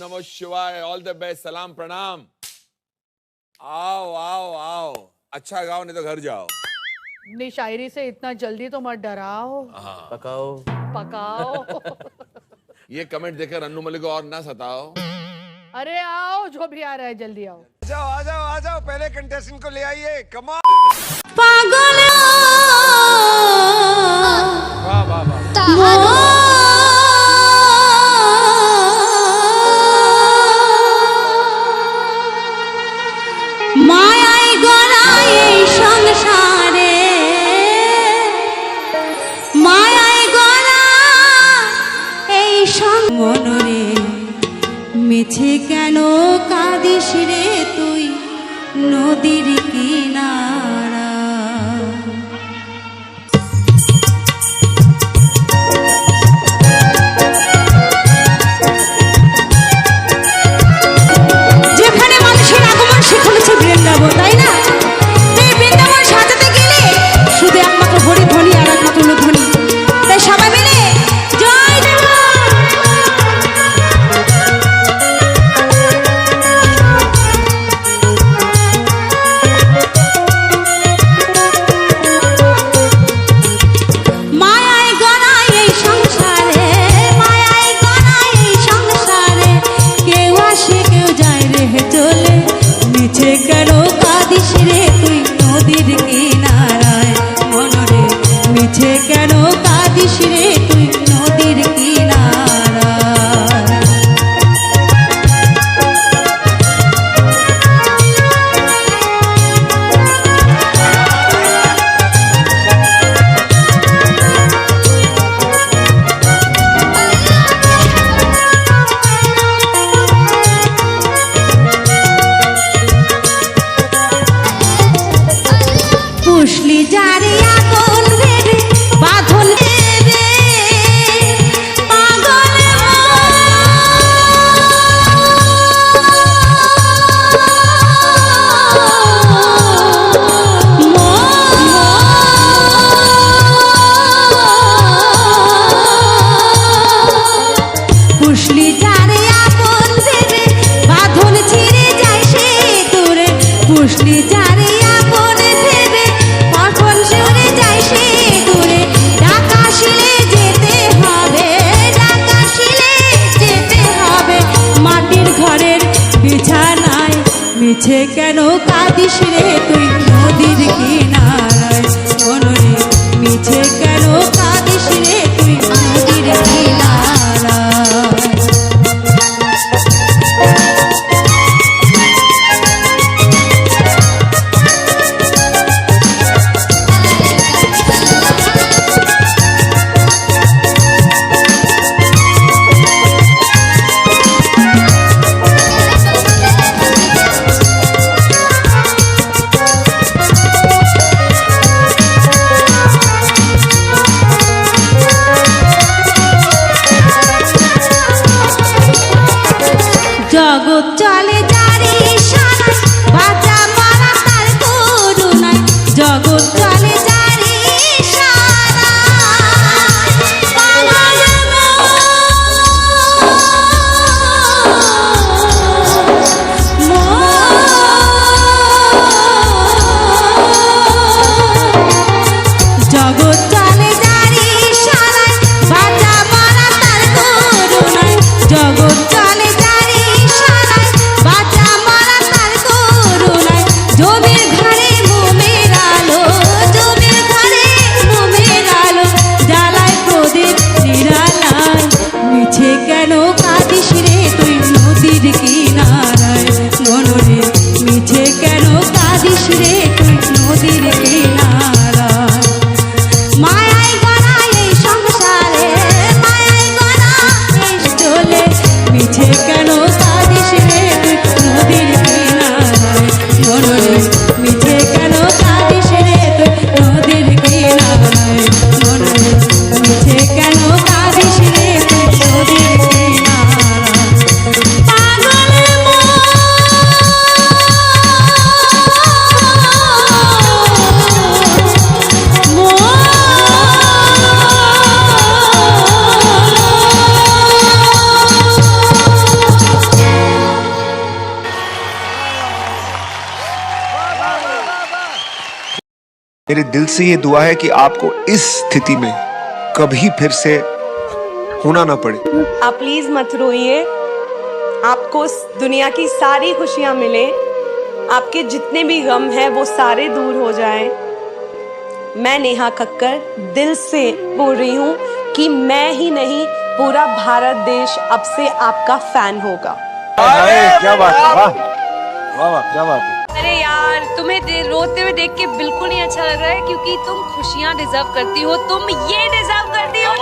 नमः शिवाय, all the best, सलाम प्रणाम। आओ आओ आओ, अच्छा गाओ नहीं तो घर जाओ। अपनी शायरी से इतना जल्दी तो मत डराओ। पकाओ पकाओ। ये कमेंट देकर अन्नू मलिक को और ना सताओ। अरे आओ, जो भी आ रहा है जल्दी आओ। आ जाओ पहले कंटेस्टेंट को ले आइए। Come on. पागल वाह वाह वाह। মায়ায় গড়া এই সংসারে, মায়ায় গড়া এই মনরে মিছে কেন কাঁদিস রে তুই নদীর কিনারা। যেখানে মানুষের আগমন সেখানে হচ্ছে বৃন্দাবন, তাই না? এই বৃন্দাবন সাজাতে গেলে শুধু একমাত্র হরি ধ্বনি আর একমাত্র ধ্বনি। তাই সবাই মিলে জয় দেব। মায়ায় গড়া এই সংসারে, মায়ায় গড়া এই সংসারে, কেউ আসে কেউ যায় রে চলে, মিছে কেন কাঁদিস রে তুই নদীর কিনারায় মনরে, মিছে কেন কাঁদিস রে তুই নদীর কিনারায়। পুষলি যারে আপন ভেবে বাঁধন দেবে পাগল পুষলি যারে আপন ভেবে বাঁধন ছিঁড়ে যায় সে দূরে, পুষলি যারে আপন ভেবে বাঁধন ছিঁড়ে যায় সে দূরে, ডাকাশিলে যেতে হবে, ডাকাশিলে যেতে হবে মাটির ঘরের বিছানায়, মিছে কেন কাঁদিস রে তুই নদীর কিনারায় মনরে, মিছে কেন কাঁদিস রে তুই নদীর কিনারায়। मेरे दिल से ये दुआ है कि आपको इस स्थिति में कभी फिर से होना ना पड़े। आप प्लीज मत रोइए, आपको दुनिया की सारी खुशियां मिले, आपके जितने भी गम हैं वो सारे दूर हो जाएं। मैं नेहा कक्कर दिल से बोल रही हूँ कि मैं ही नहीं पूरा भारत देश अब से आपका फैन होगा। क्या बात है, वाह वाह वाह, क्या बात है। अरे यार, तुम्हें रोते हुए देख के बिल्कुल नहीं अच्छा लग रहा है, क्योंकि तुम खुशियां डिजर्व करती हो, तुम ये डिजर्व करती हो।